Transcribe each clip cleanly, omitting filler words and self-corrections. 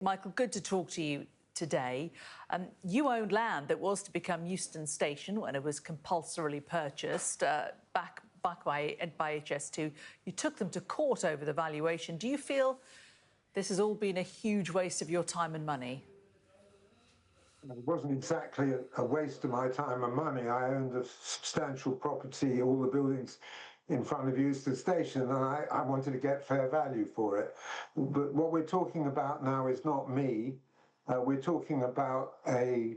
Michael, good to talk to you today. You owned land that was to become Euston Station when it was compulsorily purchased back by HS2. You took them to court over the valuation. Do you feel this has all been a huge waste of your time and money? It wasn't exactly a waste of my time and money. I owned a substantial property, all the buildings in front of Euston Station, and I wanted to get fair value for it. But what we're talking about now is not me. We're talking about a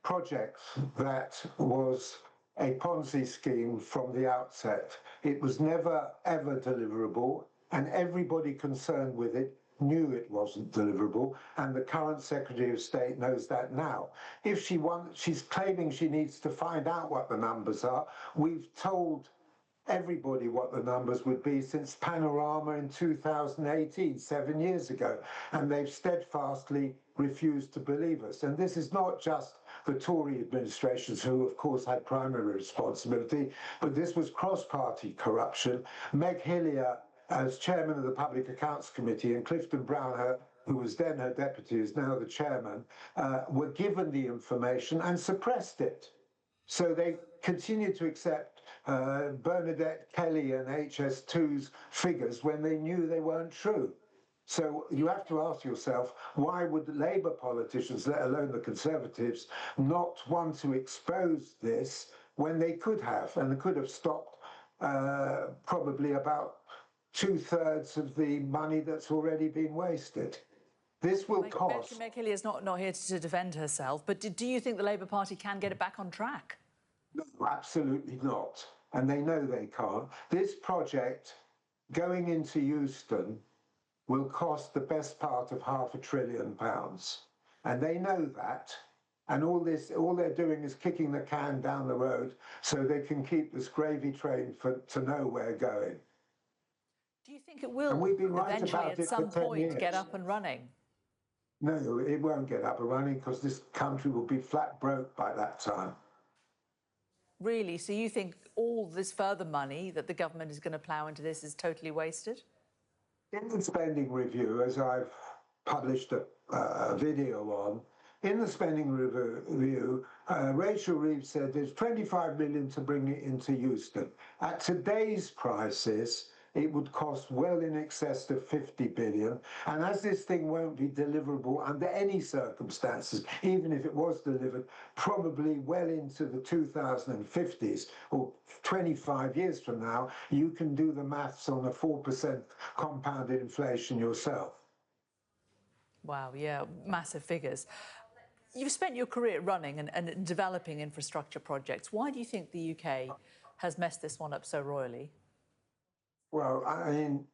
project that was a Ponzi scheme from the outset. It was never, ever deliverable, and everybody concerned with it knew it wasn't deliverable, and the current Secretary of State knows that now. If she's claiming she needs to find out what the numbers are. We've told everybody what the numbers would be since Panorama in 2018, 7 years ago, and they've steadfastly refused to believe us. And this is not just the Tory administrations, who of course had primary responsibility, but this was cross-party corruption. Meg Hillier, as chairman of the Public Accounts Committee, and Clifton Brown, who was then her deputy, is now the chairman, were given the information and suppressed it. So they continued to accept Bernadette Kelly and HS2's figures when they knew they weren't true. So you have to ask yourself, why would Labour politicians, let alone the Conservatives, not want to expose this when they could have, and they could have stopped probably about 2/3 of the money that's already been wasted. This will cost... Meg Hillier is not here to defend herself, but do you think the Labour Party can get it back on track? No, absolutely not. And they know they can't. This project, going into Euston, will cost the best part of £500 billion. And they know that. And all they're doing is kicking the can down the road so they can keep this gravy train to nowhere going. Do you think it will eventually at some point get up and running? No, it won't get up and running because this country will be flat broke by that time. Really? So you think all this further money that the government is going to plough into this is totally wasted? In the spending review, as I've published a video on, in the spending review, Rachel Reeves said there's 25 million to bring it into Euston. At today's prices, it would cost well in excess of 50 billion. And as this thing won't be deliverable under any circumstances, even if it was delivered, probably well into the 2050s or 25 years from now, you can do the maths on a 4% compounded inflation yourself. Wow, yeah, massive figures. You've spent your career running and developing infrastructure projects. Why do you think the UK has messed this one up so royally? Well, I mean,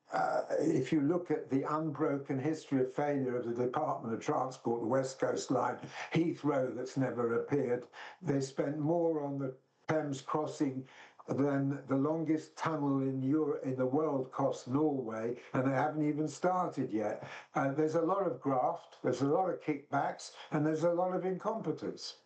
if you look at the unbroken history of failure of the Department of Transport, the West Coast Line, Heathrow that's never appeared, they spent more on the Thames crossing than the longest tunnel in the world cost Norway, and they haven't even started yet. There's a lot of graft, there's a lot of kickbacks, and there's a lot of incompetence.